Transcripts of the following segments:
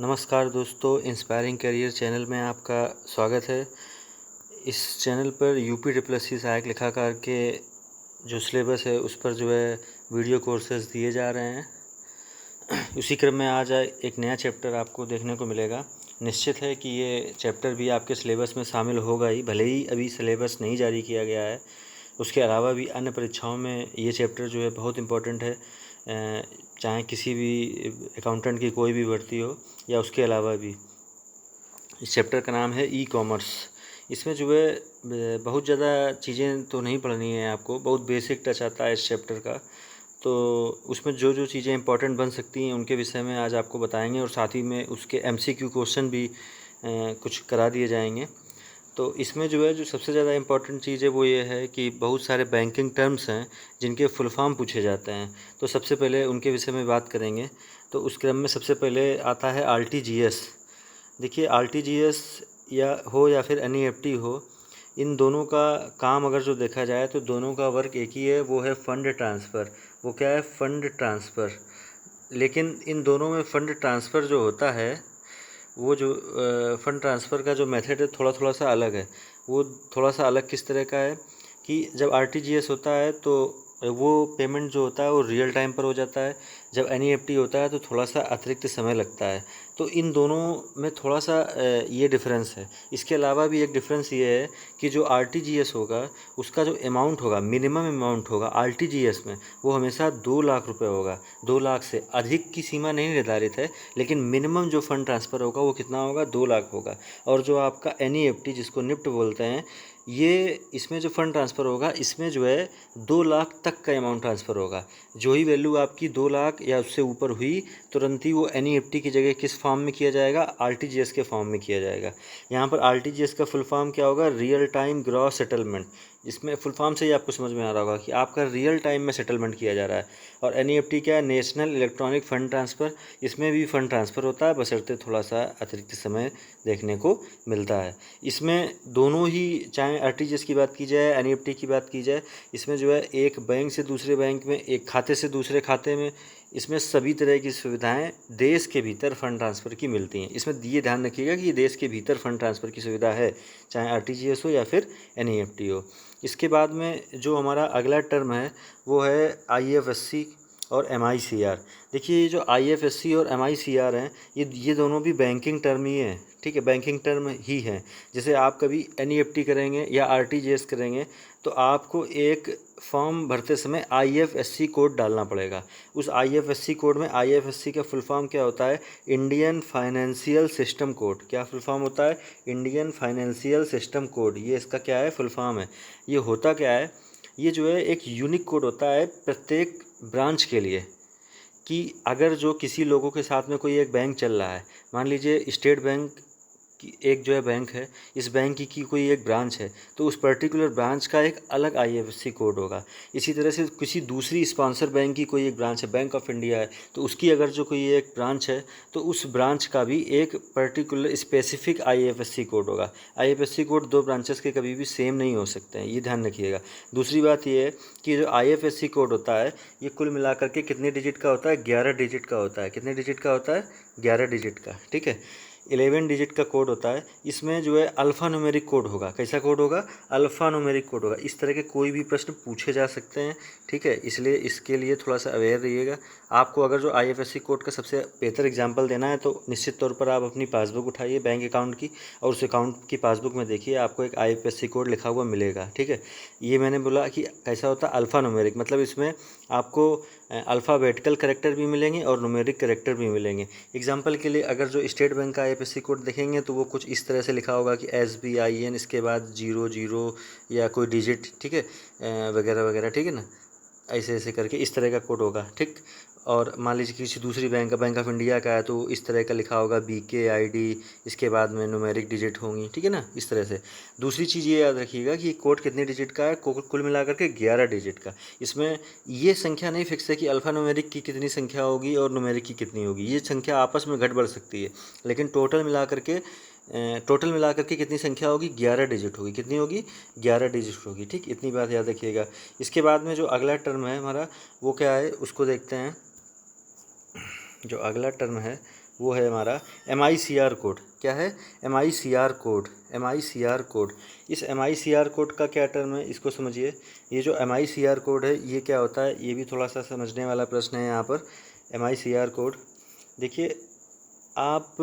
नमस्कार दोस्तों, inspiring career channel में आपका स्वागत है। इस चैनल पर यूपी ट्रिपल एससी सहायक लेखाकार के जो सिलेबस है उस पर जो है वीडियो कोर्सेज दिए जा रहे हैं। उसी क्रम में आज एक नया चैप्टर आपको देखने को मिलेगा। निश्चित है कि ये चैप्टर भी आपके सिलेबस में शामिल होगा ही, भले ही अभी सिलेबस नहीं जारी किया गया है। उसके अलावा भी अन्य परीक्षाओं में ये चैप्टर जो है बहुत इम्पोर्टेंट है, चाहे किसी भी अकाउंटेंट की कोई भी भर्ती हो या उसके अलावा भी। इस चैप्टर का नाम है ई कॉमर्स। इसमें जो है बहुत ज़्यादा चीज़ें तो नहीं पढ़नी है आपको, बहुत बेसिक टच आता है इस चैप्टर का। तो उसमें जो जो चीज़ें इंपॉर्टेंट बन सकती हैं उनके विषय में आज आपको बताएंगे, और साथ ही में उसके एमसीक्यू क्वेश्चन भी कुछ करा दिए जाएंगे। तो इसमें जो है जो सबसे ज़्यादा इम्पॉर्टेंट चीज़ है वो ये है कि बहुत सारे बैंकिंग टर्म्स हैं जिनके फुल फॉर्म पूछे जाते हैं। तो सबसे पहले उनके विषय में बात करेंगे। तो उस क्रम में सबसे पहले आता है आरटीजीएस। देखिए, आरटीजीएस या फिर एनईएफटी हो, इन दोनों का काम अगर जो देखा जाए तो दोनों का वर्क एक ही है, वो है फ़ंड ट्रांसफ़र। वो क्या है? Fund transfer. लेकिन इन दोनों में फ़ंड ट्रांसफ़र जो होता है, वो जो फ़ंड ट्रांसफ़र का जो मेथड है थोड़ा सा अलग है। वो थोड़ा सा अलग किस तरह का है कि जब आरटीजीएस होता है तो वो पेमेंट जो होता है वो रियल टाइम पर हो जाता है। जब एनईएफटी होता है तो थोड़ा सा अतिरिक्त समय लगता है। तो इन दोनों में थोड़ा सा ये डिफरेंस है। इसके अलावा भी एक डिफरेंस ये है कि जो आरटीजीएस होगा उसका जो अमाउंट होगा, मिनिमम अमाउंट होगा आरटीजीएस में, वो हमेशा 2 लाख रुपए होगा। 2 लाख से अधिक की सीमा नहीं निर्धारित है, लेकिन मिनिमम जो फ़ंड ट्रांसफ़र होगा वो कितना होगा? 2 लाख होगा। और जो आपका एनईएफटी जिसको निफ्ट बोलते हैं, ये इसमें जो फ़ंड ट्रांसफ़र होगा इसमें जो है 2 लाख तक का अमाउंट ट्रांसफ़र होगा। जो ही वैल्यू आपकी 2 लाख या उससे ऊपर हुई, तुरंत ही वो एनईएफटी की जगह किस फॉर्म में किया जाएगा? आरटीजीएस के फॉर्म में किया जाएगा। यहाँ पर आरटीजीएस का फुल फॉर्म क्या होगा? Real time gross settlement. इसमें फुल फॉर्म से ही आपको समझ में आ रहा होगा कि आपका रियल टाइम में सेटलमेंट किया जा रहा है। और एनईएफटी क्या है? National electronic fund transfer. इसमें भी फ़ंड ट्रांसफ़र होता है, बशर्ते थोड़ा सा अतिरिक्त समय देखने को मिलता है। इसमें दोनों ही, चाहे आरटीजीएस की बात की जाए, एनईएफटी की बात की जाए, इसमें जो है एक बैंक से दूसरे बैंक में, एक खाते से दूसरे खाते में, इसमें सभी तरह की सुविधाएं देश के भीतर फ़ंड ट्रांसफ़र की मिलती हैं। इसमें ये ध्यान रखिएगा कि ये देश के भीतर फ़ंड ट्रांसफ़र की सुविधा है, चाहे आरटीजीएस हो या फिर एनईएफटी हो। इसके बाद में जो हमारा अगला टर्म है वो है आईएफएससी और एमआईसीआर। देखिए, ये जो आईएफएससी और एमआईसीआर हैं, ये दोनों भी बैंकिंग टर्म ही हैं। ठीक है, बैंकिंग टर्म ही हैं। जैसे आप कभी एनईएफटी करेंगे या आरटीजीएस करेंगे तो आपको एक फॉर्म भरते समय आईएफएससी कोड डालना पड़ेगा। उस आईएफएससी कोड में, आईएफएससी का फुल फॉर्म क्या होता है? Indian financial system code. क्या फुल फॉर्म होता है? Indian financial system code. ये इसका क्या है? फुल फॉर्म है। ये होता क्या है? ये जो है एक यूनिक कोड होता है प्रत्येक ब्रांच के लिए, कि अगर जो किसी लोगों के साथ में कोई एक बैंक चल रहा है, मान लीजिए स्टेट बैंक की एक जो है बैंक है, इस बैंक की कोई एक ब्रांच है, तो उस पर्टिकुलर ब्रांच का एक अलग आईएफएससी कोड होगा। इसी तरह से किसी दूसरी स्पॉन्सर बैंक की कोई एक ब्रांच है, बैंक ऑफ इंडिया है, तो उसकी अगर जो कोई एक ब्रांच है तो उस ब्रांच का भी एक पर्टिकुलर स्पेसिफिक आईएफएससी कोड होगा। आईएफएससी कोड दो ब्रांचेस के कभी भी सेम नहीं हो सकते हैं, ये ध्यान रखिएगा। दूसरी बात ये है कि जो आईएफएससी कोड होता है ये कुल मिलाकर के कितने डिजिट का होता है? 11 डिजिट का होता है। कितने डिजिट का होता है? 11 डिजिट का। ठीक है, 11 डिजिट का कोड होता है। इसमें जो है अल्फ़ा न्यूमेरिक कोड होगा। कैसा कोड होगा? अल्फ़ा न्यूमेरिक कोड होगा। इस तरह के कोई भी प्रश्न पूछे जा सकते हैं। ठीक है, इसलिए इसके लिए थोड़ा सा अवेयर रहिएगा। आपको अगर जो आईएफएससी कोड का सबसे बेहतर एग्जांपल देना है तो निश्चित तौर पर आप अपनी पासबुक उठाइए बैंक अकाउंट की, और उस अकाउंट की पासबुक में देखिए आपको एक आईएफएससी कोड लिखा हुआ मिलेगा। ठीक है, ये मैंने बोला कि कैसा होता है? अल्फ़ा न्यूमेरिक, मतलब इसमें आपको अल्फ़ाबेटिकल कैरेक्टर भी मिलेंगे और न्यूमेरिक कैरेक्टर भी मिलेंगे। एग्जांपल के लिए अगर जो स्टेट बैंक का आईएफएससी कोड देखेंगे तो वो कुछ इस तरह से लिखा होगा कि SBIN, इसके बाद 00 या कोई डिजिट, ठीक है, वगैरह वगैरह। ठीक है ना, ऐसे ऐसे करके इस तरह का कोड होगा। ठीक, और मान लीजिए किसी दूसरी बैंक का, बैंक ऑफ इंडिया का है, तो इस तरह का लिखा होगा BKID, इसके बाद में न्यूमेरिक डिजिट होंगी। ठीक है ना, इस तरह से। दूसरी चीज़ ये याद रखिएगा कि कोड कितने डिजिट का है? कुल मिलाकर के 11 डिजिट का। इसमें ये संख्या नहीं फिक्स है कि अल्फ़ा न्यूमेरिक की कितनी संख्या होगी और न्यूमेरिक की कितनी होगी। ये संख्या आपस में घट बढ़ सकती है, लेकिन टोटल मिला करके कितनी संख्या होगी? 11 डिजिट होगी। कितनी होगी? 11 डिजिट होगी। ठीक, इतनी बात याद रखिएगा। इसके बाद में जो अगला टर्म है हमारा, वो क्या है उसको देखते हैं। जो अगला टर्म है वो है हमारा MICR कोड। क्या है? MICR code. MICR code. इस MICR कोड का क्या टर्म है, इसको समझिए। ये जो MICR कोड है ये क्या होता है, ये भी थोड़ा सा समझने वाला प्रश्न है यहाँ पर। MICR कोड देखिए, आप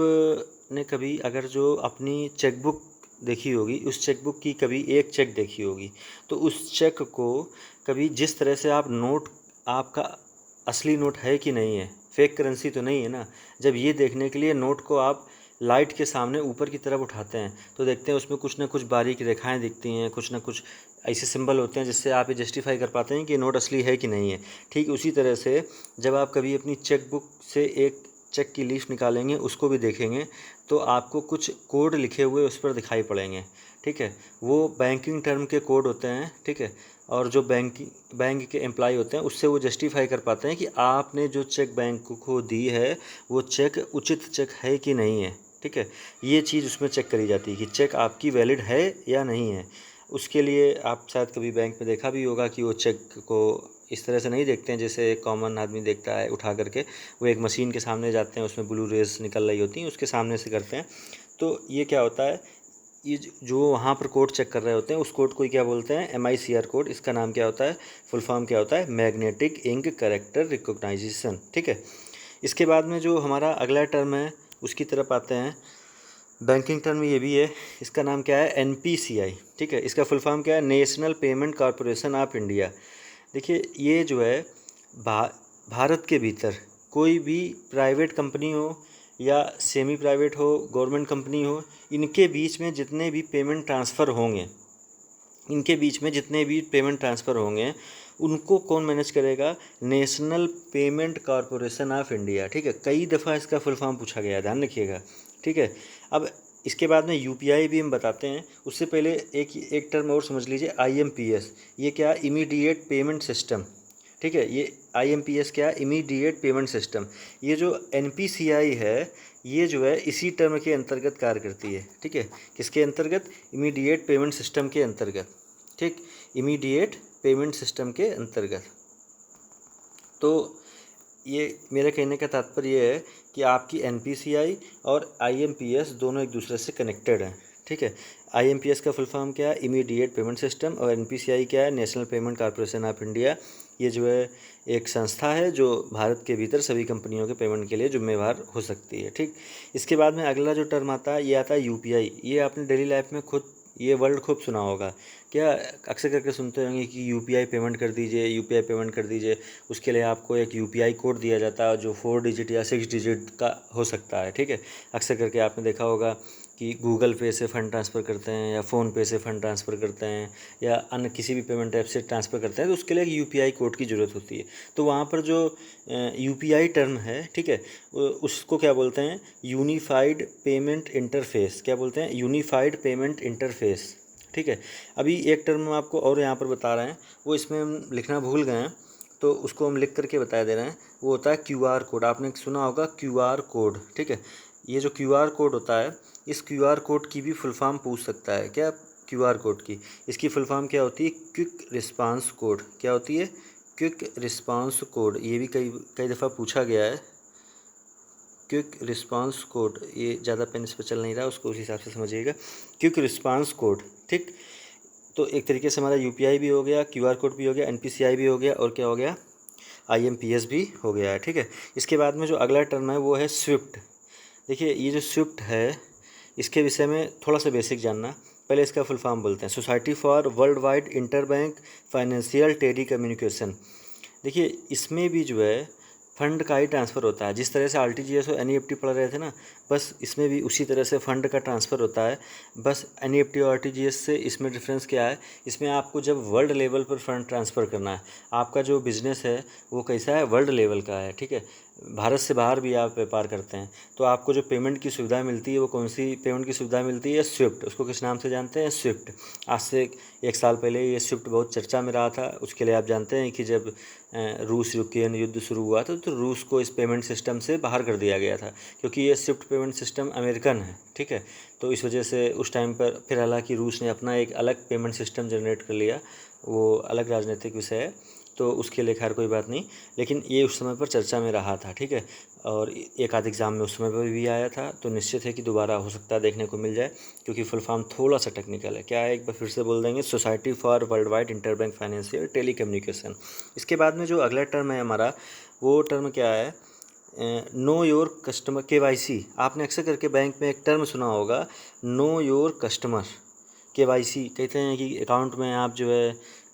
ने कभी अगर जो अपनी चेकबुक देखी होगी, उस चेकबुक की कभी एक चेक देखी होगी, तो उस चेक को कभी जिस तरह से आप नोट, आपका असली नोट है कि नहीं है, फेक करेंसी तो नहीं है ना, जब ये देखने के लिए नोट को आप लाइट के सामने ऊपर की तरफ उठाते हैं तो देखते हैं उसमें कुछ ना कुछ बारीक रेखाएं दिखती हैं, कुछ ना कुछ ऐसे सिंबल होते हैं जिससे आप ये जस्टिफाई कर पाते हैं कि नोट असली है कि नहीं है। ठीक उसी तरह से जब आप कभी अपनी चेकबुक से एक चेक की लीफ निकालेंगे, उसको भी देखेंगे, तो आपको कुछ कोड लिखे हुए उस पर दिखाई पड़ेंगे। ठीक है, वो बैंकिंग टर्म के कोड होते हैं। ठीक है, और जो बैंक के एम्प्लॉय होते हैं उससे वो जस्टिफाई कर पाते हैं कि आपने जो चेक बैंक को दी है वो चेक उचित चेक है कि नहीं है। ठीक है, ये चीज़ उसमें चेक करी जाती है कि चेक आपकी वैलिड है या नहीं है। उसके लिए आप शायद कभी बैंक में देखा भी होगा कि वो चेक को इस तरह से नहीं देखते हैं जैसे कॉमन आदमी देखता है उठा करके, वो एक मशीन के सामने जाते हैं, उसमें ब्लू रेज निकल रही होती हैं, उसके सामने से करते हैं। तो ये क्या होता है, ये जो वहाँ पर कोड चेक कर रहे होते हैं उस कोड को क्या बोलते हैं, MICR कोड। इसका नाम क्या होता है, फुल फॉर्म क्या होता है, मैग्नेटिक इंक कैरेक्टर रिकॉग्नाइजेशन। ठीक है, इसके बाद में जो हमारा अगला टर्म है उसकी तरफ आते हैं। बैंकिंग टर्म ये भी है, इसका नाम क्या है, NPCI। ठीक है, इसका फुल फॉर्म क्या है, national payment corporation of India. देखिए ये जो है भारत के भीतर कोई भी प्राइवेट कंपनी हो या सेमी प्राइवेट हो, गवर्नमेंट कंपनी हो, इनके बीच में जितने भी पेमेंट ट्रांसफ़र होंगे, उनको कौन मैनेज करेगा, national payment corporation of India. ठीक है, कई दफ़ा इसका फुल फॉर्म पूछा गया, ध्यान रखिएगा। ठीक है, अब इसके बाद में UPI भी हम बताते हैं। उससे पहले एक टर्म और समझ लीजिए, IMPS। ये क्या, इमीडिएट पेमेंट सिस्टम। ठीक है, ये IMPS क्या, इमीडिएट पेमेंट सिस्टम। ये जो NPCI है ये जो है इसी टर्म के अंतर्गत कार्य करती है। ठीक है, किसके अंतर्गत, इमीडिएट पेमेंट सिस्टम के अंतर्गत। ठीक, इमीडिएट पेमेंट सिस्टम के अंतर्गत। तो ये मेरे कहने का तात्पर्य ये है कि आपकी NPCI और IMPS दोनों एक दूसरे से कनेक्टेड हैं। ठीक है, IMPS का फुल फॉर्म क्या है, इमीडिएट पेमेंट सिस्टम, और NPCI क्या है, national payment corporation of India. ये जो है एक संस्था है जो भारत के भीतर सभी कंपनियों के पेमेंट के लिए जिम्मेवार हो सकती है। ठीक, इसके बाद में अगला जो टर्म आता है ये आता है UPI। ये आपने डेली लाइफ में खुद ये वर्ड खूब सुना होगा, क्या अक्सर करके सुनते होंगे कि UPI पेमेंट कर दीजिए, UPI पेमेंट कर दीजिए। उसके लिए आपको एक UPI कोड दिया जाता है जो 4 डिजिट या 6 डिजिट का हो सकता है। ठीक है, अक्सर करके आपने देखा होगा कि गूगल पे से फ़ंड ट्रांसफ़र करते हैं या फ़ोन पे से फ़ंड ट्रांसफ़र करते हैं या अन्य किसी भी पेमेंट ऐप से ट्रांसफ़र करते हैं, तो उसके लिए एक UPI कोड की ज़रूरत होती है। तो वहाँ पर जो UPI टर्म है, ठीक है, उसको क्या बोलते हैं, यूनिफाइड पेमेंट इंटरफेस। क्या बोलते हैं, यूनिफाइड पेमेंट इंटरफेस। ठीक है, अभी एक टर्म आपको और यहाँ पर बता रहे हैं, वो इसमें हम लिखना भूल गए हैं तो उसको हम लिख करके बता दे रहे हैं। वो होता है QR कोड। आपने सुना होगा QR कोड। ठीक है, ये जो QR कोड होता है, इस QR कोड की भी फुल फॉर्म पूछ सकता है। क्या, QR कोड की, इसकी फुल फॉर्म क्या होती है, क्विक रिस्पांस कोड। क्या होती है, क्विक रिस्पांस कोड। ये भी कई कई दफ़ा पूछा गया है, क्विक रिस्पांस कोड। ये ज़्यादा पेन इस पर चल नहीं रहा, उसको उस हिसाब से समझिएगा, क्विक रिस्पांस कोड। ठीक, तो एक तरीके से हमारा UPI भी हो गया, QR कोड भी हो गया, NPCI भी हो गया, और क्या हो गया, IMPS भी हो गया है। ठीक है, इसके बाद में जो अगला टर्म है वो है स्विफ्ट। देखिए ये जो स्विफ्ट है इसके विषय में थोड़ा सा बेसिक जानना। पहले इसका फुल फॉर्म बोलते हैं, society for world wide interbank financial telecommunication. देखिए इसमें भी जो है फ़ंड का ही ट्रांसफ़र होता है। जिस तरह से RTGS और NEFT पढ़ रहे थे ना, बस इसमें भी उसी तरह से फ़ंड का ट्रांसफ़र होता है। बस NEFT और RTGS से इसमें डिफरेंस क्या है, इसमें आपको जब वर्ल्ड लेवल पर फ़ंड ट्रांसफ़र करना है, आपका जो बिज़नेस है वो कैसा है, वर्ल्ड लेवल का है। ठीक है, भारत से बाहर भी आप व्यापार करते हैं, तो आपको जो पेमेंट की सुविधा मिलती है वो कौन सी पेमेंट की सुविधा मिलती है, स्विफ्ट। उसको किस नाम से जानते हैं, स्विफ्ट। आज से 1 साल पहले ये स्विफ्ट बहुत चर्चा में रहा था। उसके लिए आप जानते हैं कि जब रूस यूक्रेन युद्ध शुरू हुआ था तो रूस को इस पेमेंट सिस्टम से बाहर कर दिया गया था, क्योंकि ये स्विफ्ट पेमेंट सिस्टम अमेरिकन है। ठीक है, तो इस वजह से उस टाइम पर फिर हालांकि रूस ने अपना एक अलग पेमेंट सिस्टम जनरेट कर लिया, वो अलग राजनीतिक विषय है। तो उसके लिए खैर कोई बात नहीं, लेकिन ये उस समय पर चर्चा में रहा था, ठीक है। और एक आध एग्ज़ाम में उस समय पर भी आया था, तो निश्चित है कि दोबारा हो सकता है देखने को मिल जाए, क्योंकि फुल फॉर्म थोड़ा सा टेक्निकल है। क्या है, एक बार फिर से बोल देंगे, society for world wide interbank financial telecommunication. इसके बाद में जो अगला टर्म है हमारा, वो टर्म क्या है, नो योर कस्टमर, KYC। आपने अक्सर करके बैंक में एक टर्म सुना होगा, नो योर कस्टमर। KYC कहते हैं कि अकाउंट में आप जो है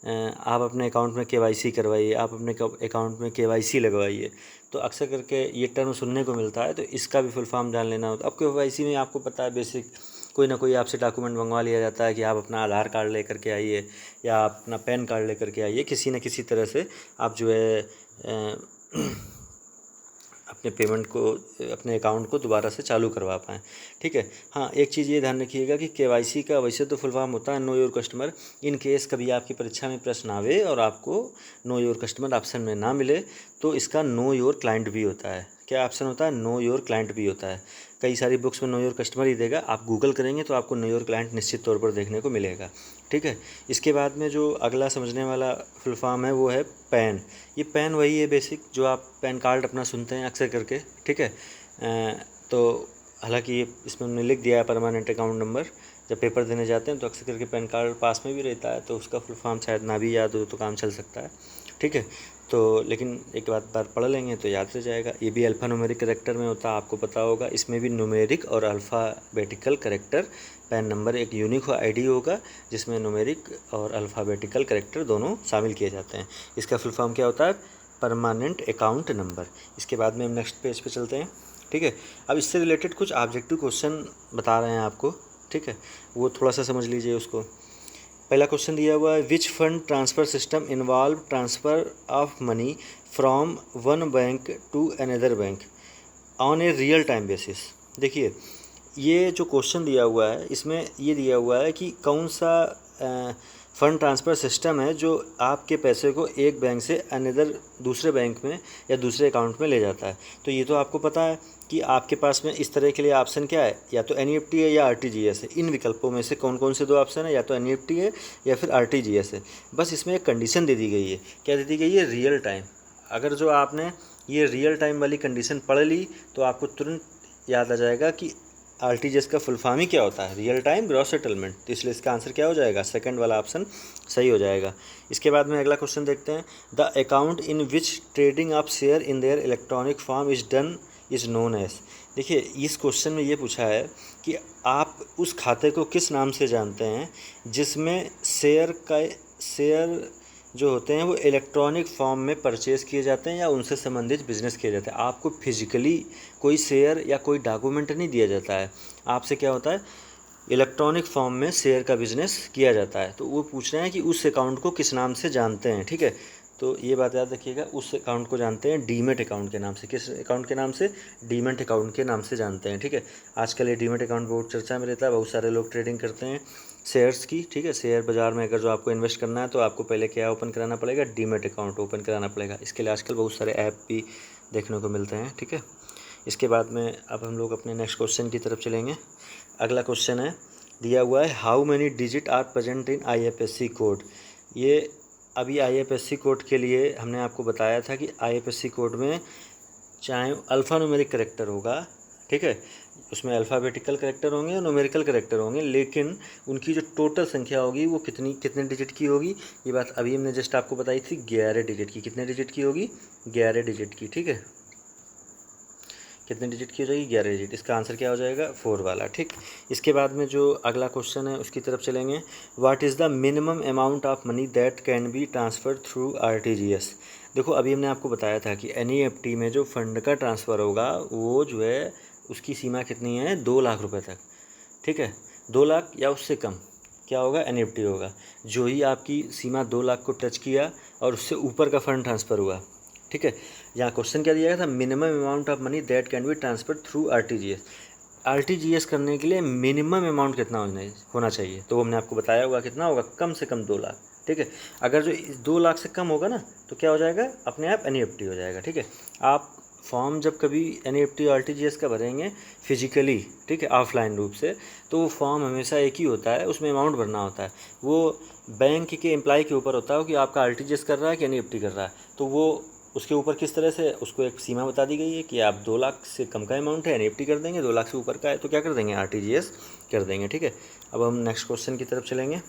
आप अपने अकाउंट में KYC करवाइए, आप अपने अकाउंट में KYC लगवाइए। तो अक्सर करके ये टर्म सुनने को मिलता है, तो इसका भी फुल फॉर्म जान लेना होता है। अब KYC में आपको पता है बेसिक, कोई ना कोई आपसे डॉक्यूमेंट मंगवा लिया जाता है कि आप अपना आधार कार्ड लेकर के आइए या आप अपना पैन कार्ड लेकर के आइए, किसी न किसी तरह से आप जो है अपने पेमेंट को, अपने अकाउंट को दोबारा से चालू करवा पाएँ, ठीक है। हाँ, एक चीज़ ये ध्यान रखिएगा कि KYC का वैसे तो फुल फॉर्म होता है know your customer. In case कभी आपकी परीक्षा में प्रश्न आवे और आपको नो योर कस्टमर ऑप्शन में ना मिले, तो इसका नो योर क्लाइंट भी होता है। क्या ऑप्शन होता है, नो योर क्लाइंट भी होता है। कई सारी बुक्स में नो योर कस्टमर ही देगा, आप गूगल करेंगे तो आपको नो योर क्लाइंट निश्चित तौर पर देखने को मिलेगा, ठीक है। इसके बाद में जो अगला समझने वाला फुल फॉर्म है वो है पैन। ये पैन वही है बेसिक, जो आप पैन कार्ड अपना सुनते हैं अक्सर करके, ठीक है। तो हालांकि ये इसमें उन्होंने लिख दिया है परमानेंट अकाउंट नंबर। जब पेपर देने जाते हैं तो अक्सर करके पैन कार्ड पास में भी रहता है, तो उसका फुल फॉर्म शायद ना भी याद हो तो काम चल सकता है, ठीक है। तो लेकिन एक बार पढ़ लेंगे तो याद रह जाएगा। ये भी अल्फ़ा न्यूमेरिक करेक्टर में होता है, आपको पता होगा। इसमें भी न्यूमेरिक और अल्फ़ाबेटिकल करेक्टर, पैन नंबर एक यूनिक आईडी होगा जिसमें न्यूमेरिक और अल्फ़ाबेटिकल करेक्टर दोनों शामिल किए जाते हैं। इसका फुल फॉर्म क्या होता है, परमानेंट अकाउंट नंबर। इसके बाद में हम नेक्स्ट पेज पे चलते हैं, ठीक है। अब इससे रिलेटेड कुछ ऑब्जेक्टिव क्वेश्चन बता रहे हैं आपको, ठीक है, वो थोड़ा सा समझ लीजिए उसको। पहला क्वेश्चन दिया हुआ है, which fund transfer system involve transfer of money from one bank to another bank on a real time basis. देखिए, ये जो क्वेश्चन दिया हुआ है इसमें ये दिया हुआ है कि कौन सा फ़ंड ट्रांसफ़र सिस्टम है जो आपके पैसे को एक बैंक से अनदर दूसरे बैंक में या दूसरे अकाउंट में ले जाता है। तो ये तो आपको पता है कि आपके पास में इस तरह के लिए ऑप्शन क्या है, या तो NEFT है या RTGS है। इन विकल्पों में से कौन कौन से दो ऑप्शन है, या तो NEFT है या फिर RTGS है। बस इसमें एक कंडीशन दे दी गई है, क्या दे दी गई है, रियल टाइम। अगर जो आपने ये रियल टाइम वाली कंडीशन पढ़ ली तो आपको तुरंत याद आ जाएगा कि RTGS का फुल फॉर्म ही क्या होता है, रियल टाइम ग्रॉस सेटलमेंट। तो इसलिए इसका आंसर क्या हो जाएगा, सेकंड वाला ऑप्शन सही हो जाएगा। इसके बाद में अगला क्वेश्चन देखते हैं, the account in which trading of share in their electronic form is done is known as. देखिए, इस क्वेश्चन में ये पूछा है कि आप उस खाते को किस नाम से जानते हैं जिसमें शेयर जो होते हैं वो इलेक्ट्रॉनिक फॉर्म में परचेज़ किए जाते हैं या उनसे संबंधित बिजनेस किए जाते हैं। आपको फिजिकली कोई शेयर या कोई डॉक्यूमेंट नहीं दिया जाता है, आपसे क्या होता है, इलेक्ट्रॉनिक फॉर्म में शेयर का बिजनेस किया जाता है। तो वो पूछ रहे हैं कि उस अकाउंट को किस नाम से जानते हैं, ठीक है। तो ये बात याद रखिएगा, उस अकाउंट को जानते हैं डीमेट अकाउंट के नाम से। किस अकाउंट के नाम से, डीमेट अकाउंट के नाम से जानते हैं, ठीक है। आजकल ये डीमेट अकाउंट बहुत चर्चा में रहता है, बहुत सारे लोग ट्रेडिंग करते हैं शेयर्स की, ठीक है। शेयर बाज़ार में अगर जो आपको इन्वेस्ट करना है तो आपको पहले क्या ओपन कराना पड़ेगा, डीमेट अकाउंट ओपन कराना पड़ेगा। इसके लिए आजकल बहुत सारे ऐप भी देखने को मिलते हैं, ठीक है। इसके बाद में अब हम लोग अपने नेक्स्ट क्वेश्चन की तरफ चलेंगे। अगला क्वेश्चन है, दिया हुआ है, how many digit are present in IFSC code. ये अभी IFSC कोड के लिए हमने आपको बताया था कि IFSC कोड में चाहे अल्फ़ा न्यूमेरिक करेक्टर होगा, ठीक है, उसमें अल्फ़ाबेटिकल करेक्टर होंगे और न्यूमेरिकल करेक्टर होंगे, लेकिन उनकी जो टोटल संख्या होगी वो कितने डिजिट की होगी, ये बात अभी हमने जस्ट आपको बताई थी, 11 डिजिट की। कितने डिजिट की होगी, 11 डिजिट की, ठीक है। कितने डिजिट की हो जाएगी, 11 डिजिट। इसका आंसर क्या हो जाएगा, 4 वाला, ठीक। इसके बाद में जो अगला क्वेश्चन है उसकी तरफ चलेंगे, what is the minimum amount of money that can be transfer through RTGS। देखो, अभी हमने आपको बताया था कि NEFT में जो फंड का ट्रांसफ़र होगा वो जो है उसकी सीमा कितनी है, 2 लाख रुपये तक, ठीक है। 2 लाख या उससे कम क्या होगा, NEFT होगा। जो ही आपकी सीमा 2 लाख को टच किया और उससे ऊपर का फंड ट्रांसफ़र हुआ, ठीक है। यहाँ क्वेश्चन क्या दिया गया था, minimum amount of money that can be transfer through RTGS करने के लिए मिनिमम अमाउंट कितना होना चाहिए, तो वो हमने आपको बताया होगा कितना होगा, कम से कम 2 लाख, ठीक है। अगर जो 2 लाख से कम होगा ना तो क्या हो जाएगा, अपने आप NEFT हो जाएगा, ठीक है। आप फॉर्म जब कभी NEFT और RTGS का भरेंगे फिजिकली, ठीक है, ऑफलाइन रूप से, तो वो फॉर्म हमेशा एक ही होता है, उसमें अमाउंट भरना होता है। वो बैंक के एम्प्लॉय के ऊपर होता है कि आपका RTGS कर रहा है कि NEFT कर रहा है, तो वो उसके ऊपर किस तरह से उसको एक सीमा बता दी गई है कि आप 2 लाख से कम का अमाउंट है NEFT कर देंगे, 2 लाख से ऊपर का है तो क्या कर देंगे, RTGS कर देंगे, ठीक है। अब हम नेक्स्ट क्वेश्चन की तरफ चलेंगे।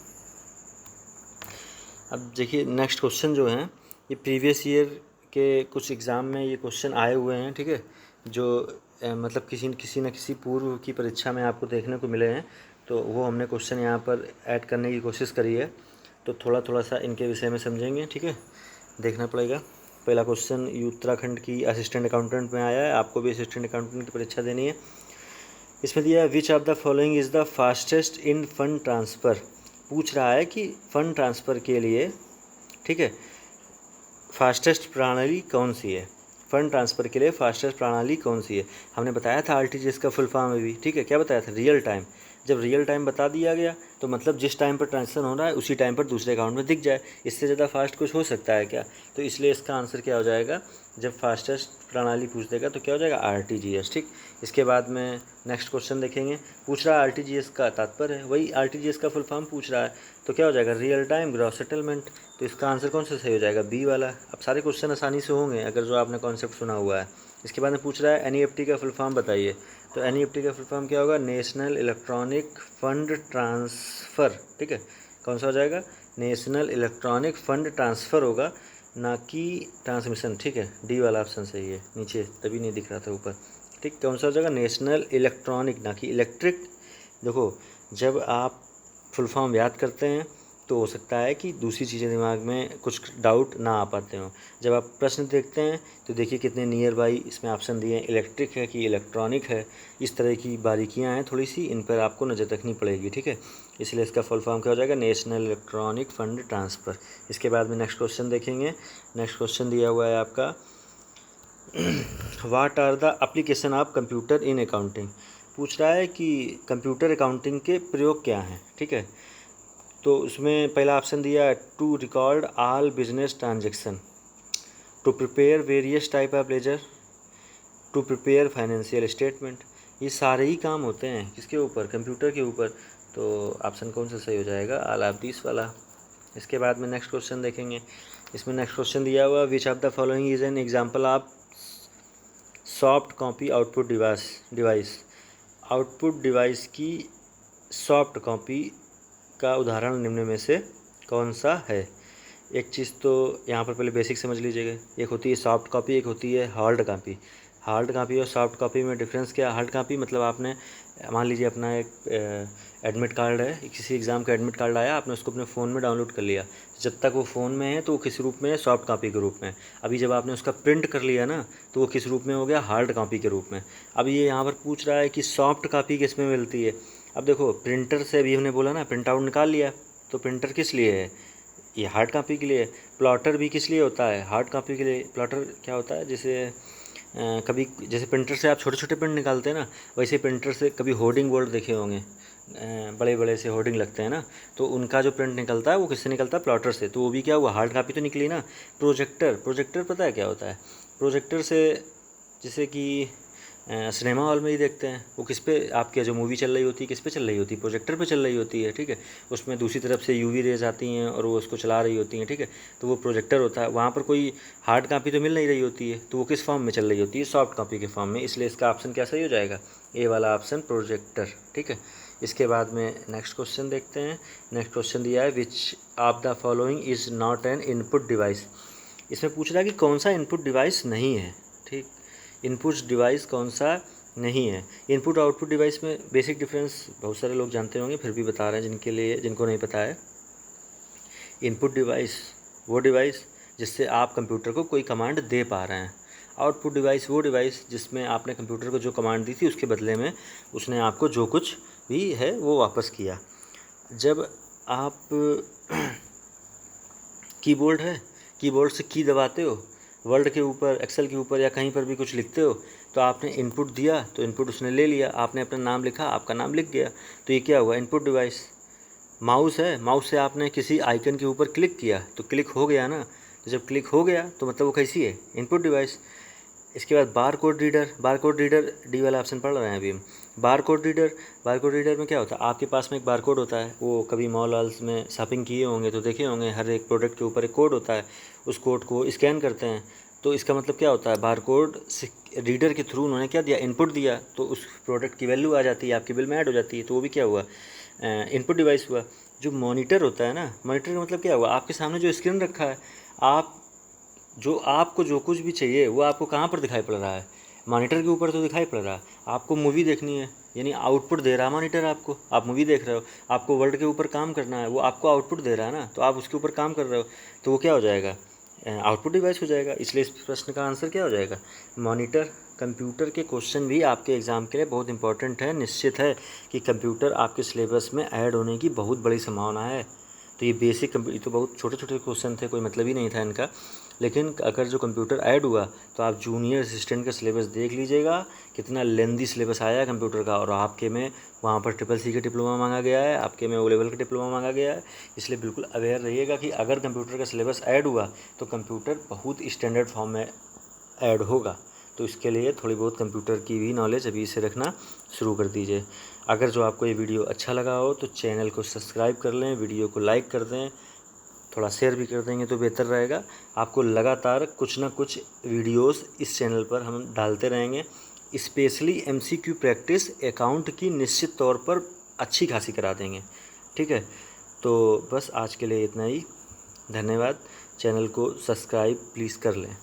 अब देखिए नेक्स्ट क्वेश्चन जो हैं ये प्रीवियस ईयर के कुछ एग्ज़ाम में ये क्वेश्चन आए हुए हैं, ठीक है, जो मतलब किसी न किसी पूर्व की परीक्षा में आपको देखने को मिले हैं, तो वो हमने क्वेश्चन यहाँ पर ऐड करने की कोशिश करी है। तो थोड़ा सा इनके विषय में समझेंगे, ठीक है, देखना पड़ेगा। पहला क्वेश्चन उत्तराखंड की असिस्टेंट अकाउंटेंट में आया है, आपको भी असिस्टेंट अकाउंटेंट की परीक्षा देनी है। इसमें दिया है which of the following is the fastest in fund transfer. पूछ रहा है कि फ़ंड ट्रांसफ़र के लिए, ठीक है, फास्टेस्ट प्रणाली कौन सी है, फ़ंड ट्रांसफ़र के लिए फास्टेस्ट प्रणाली कौन सी है। हमने बताया था RTGS का फुल फॉर्म भी, ठीक है, क्या बताया था, रियल टाइम। जब रियल टाइम बता दिया गया तो मतलब जिस टाइम पर ट्रांजेक्शन हो रहा है उसी टाइम पर दूसरे अकाउंट में दिख जाए, इससे ज़्यादा फास्ट कुछ हो सकता है क्या। तो इसलिए इसका आंसर क्या हो जाएगा, जब फास्टेस्ट प्रणाली पूछ देगा तो क्या हो जाएगा, RTGS, ठीक। इसके बाद में नेक्स्ट क्वेश्चन देखेंगे, पूछ रहा है RTGS का तात्पर्य है, वही RTGS का फुल फॉर्म पूछ रहा है, तो क्या हो जाएगा, रियल टाइम ग्रॉस सेटलमेंट। तो इसका आंसर कौन सा सही हो जाएगा, बी वाला। अब सारे क्वेश्चन आसानी से होंगे अगर जो आपने कॉन्सेप्ट सुना हुआ है। इसके बाद में पूछ रहा है NEFT का फुल फॉर्म बताइए, तो NEFT का फुल फॉर्म क्या होगा, नेशनल इलेक्ट्रॉनिक फंड ट्रांसफ़र, ठीक है, कौन सा हो जाएगा, नेशनल इलेक्ट्रॉनिक फंड ट्रांसफ़र होगा, ना कि ट्रांसमिशन, ठीक है, डी वाला ऑप्शन सही है, नीचे तभी नहीं दिख रहा था ऊपर, ठीक, कौन सा हो जाएगा, नेशनल इलेक्ट्रॉनिक, ना कि इलेक्ट्रिक। देखो जब आप फुल फॉर्म याद करते हैं तो हो सकता है कि दूसरी चीज़ें दिमाग में कुछ डाउट ना आ पाते हों। जब आप प्रश्न देखते हैं तो देखिए कितने नियर बाई इसमें ऑप्शन दिए हैं, इलेक्ट्रिक है कि इलेक्ट्रॉनिक है, इस तरह की बारीकियां हैं थोड़ी सी, इन पर आपको नज़र रखनी पड़ेगी, ठीक है। इसलिए इसका फुल फॉर्म क्या हो जाएगा, नेशनल इलेक्ट्रॉनिक फंड ट्रांसफ़र। इसके बाद में नेक्स्ट क्वेश्चन देखेंगे। नेक्स्ट क्वेश्चन दिया हुआ है आपका what are the application of computer in accounting. पूछ रहा है कि कंप्यूटर अकाउंटिंग के प्रयोग क्या हैं, ठीक है। तो उसमें पहला ऑप्शन दिया है to record all business transaction, to prepare various type of ledger, to prepare financial statement. ये सारे ही काम होते हैं किसके ऊपर, कंप्यूटर के ऊपर। तो ऑप्शन कौन सा सही हो जाएगा, ऑल ऑफ दिस वाला। इसके बाद में नेक्स्ट क्वेश्चन देखेंगे। इसमें नेक्स्ट क्वेश्चन दिया हुआ which of the following is an example of soft copy output device. Output device की सॉफ्ट कॉपी का उदाहरण निम्न में से कौन सा है। एक चीज़ तो यहाँ पर पहले बेसिक समझ लीजिएगा, एक होती है सॉफ्ट कॉपी, एक होती है हार्ड कॉपी। हार्ड कॉपी और सॉफ्ट कॉपी में डिफरेंस क्या है, हार्ड कॉपी मतलब आपने मान लीजिए अपना एक एडमिट कार्ड है, किसी एग्ज़ाम का एडमिट कार्ड आया, आपने उसको अपने फ़ोन में डाउनलोड कर लिया, जब तक वो फ़ोन में है तो वो किस रूप में है, सॉफ्ट कॉपी के रूप में। अभी जब आपने उसका प्रिंट कर लिया ना तो वो किस रूप में हो गया, हार्ड कॉपी के रूप में। अब ये यहाँ पर पूछ रहा है कि सॉफ्ट कॉपी किस में मिलती है। अब देखो प्रिंटर से अभी हमने बोला ना प्रिंट आउट निकाल लिया, तो प्रिंटर किस लिए है, ये हार्ड कॉपी के लिए। प्लॉटर भी किस लिए होता है, हार्ड कॉपी के लिए। प्लॉटर क्या होता है, जैसे कभी जैसे प्रिंटर से आप छोटे छोटे प्रिंट निकालते हैं ना, वैसे प्रिंटर से कभी होर्डिंग बोर्ड देखे होंगे, बड़े बड़े से होर्डिंग लगते हैं ना, तो उनका जो प्रिंट निकलता है वो किससे निकलता है, प्लॉटर से। तो वो भी क्या हुआ, हार्ड कॉपी तो निकली ना। प्रोजेक्टर पता है क्या होता है, प्रोजेक्टर से जैसे कि सिनेमा हॉल में ही देखते हैं, वो किस पे आपके जो मूवी चल रही होती है किस पे चल रही होती है, प्रोजेक्टर पे चल रही होती है, ठीक है। उसमें दूसरी तरफ से यूवी रेज आती हैं और वो उसको चला रही होती हैं, ठीक है। तो वो प्रोजेक्टर होता है, वहाँ पर कोई हार्ड कॉपी तो मिल नहीं रही होती है, तो वो किस फॉर्म में चल रही होती है, सॉफ्ट कॉपी के फॉर्म में। इसलिए इसका ऑप्शन क्या सही हो जाएगा, ए वाला ऑप्शन, प्रोजेक्टर, ठीक है। इसके बाद में नेक्स्ट क्वेश्चन देखते हैं। नेक्स्ट क्वेश्चन दिया है which of the following is not an input device. इसमें पूछ रहा है कि कौन सा इनपुट डिवाइस नहीं है, ठीक। इनपुट डिवाइस कौन सा नहीं है। इनपुट आउटपुट डिवाइस में बेसिक डिफरेंस बहुत सारे लोग जानते होंगे, फिर भी बता रहे हैं जिनको नहीं पता है। इनपुट डिवाइस वो डिवाइस जिससे आप कंप्यूटर को कोई कमांड दे पा रहे हैं। आउटपुट डिवाइस वो डिवाइस जिसमें आपने कंप्यूटर को जो कमांड दी थी उसके बदले में उसने आपको जो कुछ भी है वो वापस किया। जब आप कीबोर्ड है, कीबोर्ड से की दबाते हो, वर्ड के ऊपर, एक्सेल के ऊपर या कहीं पर भी कुछ लिखते हो, तो आपने इनपुट दिया तो इनपुट उसने ले लिया, आपने अपना नाम लिखा, आपका नाम लिख गया, तो ये क्या हुआ, इनपुट डिवाइस। माउस है, माउस से आपने किसी आइकन के ऊपर क्लिक किया तो क्लिक हो गया ना, तो जब क्लिक हो गया तो मतलब वो कैसी है, इनपुट डिवाइस। इसके बाद बार कोड रीडर डी वाला ऑप्शन पढ़ रहे हैं अभी हम। बार कोड रीडर में क्या होता है, आपके पास में एक बार कोड होता है, वो कभी मॉल वॉल्स में शॉपिंग किए होंगे तो देखे होंगे, हर एक प्रोडक्ट के ऊपर एक कोड होता है, उस कोड को स्कैन करते हैं। तो इसका मतलब क्या होता है, बार कोड रीडर के थ्रू उन्होंने क्या दिया, इनपुट दिया, तो उस प्रोडक्ट की वैल्यू आ जाती है, आपके बिल में ऐड हो जाती है, तो वो भी क्या हुआ, इनपुट डिवाइस हुआ। जो मॉनिटर होता है ना, मॉनिटर का मतलब क्या हुआ, आपके सामने जो स्क्रीन रखा है, आपको जो कुछ भी चाहिए वो आपको कहाँ पर दिखाई पड़ रहा है, मॉनिटर के ऊपर तो दिखाई पड़ रहा है। आपको मूवी देखनी है, यानी आउटपुट दे रहा है मॉनिटर आपको, आप मूवी देख रहे हो। आपको वर्ड के ऊपर काम करना है, वो आपको आउटपुट दे रहा है ना, तो आप उसके ऊपर काम कर रहे हो, तो वो क्या हो जाएगा, आउटपुट डिवाइस हो जाएगा। इसलिए इस प्रश्न का आंसर क्या हो जाएगा, मॉनिटर। कंप्यूटर के क्वेश्चन भी आपके एग्ज़ाम के लिए बहुत इंपॉर्टेंट है। निश्चित है कि कंप्यूटर आपके सिलेबस में ऐड होने की बहुत बड़ी संभावना है। तो ये ये तो बहुत छोटे छोटे क्वेश्चन थे, कोई मतलब ही नहीं था इनका, लेकिन अगर जो कंप्यूटर ऐड हुआ तो आप जूनियर असिस्टेंट का सिलेबस देख लीजिएगा, कितना लेंदी सिलेबस आया है कंप्यूटर का। और आपके में वहाँ पर CCC का डिप्लोमा मांगा गया है, आपके में O लेवल का डिप्लोमा मांगा गया है। इसलिए बिल्कुल अवेयर रहिएगा कि अगर कंप्यूटर का सिलेबस ऐड हुआ तो कंप्यूटर बहुत स्टैंडर्ड फॉर्म में ऐड होगा। तो इसके लिए थोड़ी बहुत कंप्यूटर की भी नॉलेज अभी से रखना शुरू कर दीजिए। अगर जो आपको ये वीडियो अच्छा लगा हो तो चैनल को सब्सक्राइब कर लें, वीडियो को लाइक कर दें, थोड़ा शेयर भी कर देंगे तो बेहतर रहेगा। आपको लगातार कुछ ना कुछ वीडियोस इस चैनल पर हम डालते रहेंगे। स्पेशली MCQ प्रैक्टिस अकाउंट की निश्चित तौर पर अच्छी खासी करा देंगे, ठीक है। तो बस आज के लिए इतना ही, धन्यवाद। चैनल को सब्सक्राइब प्लीज़ कर लें।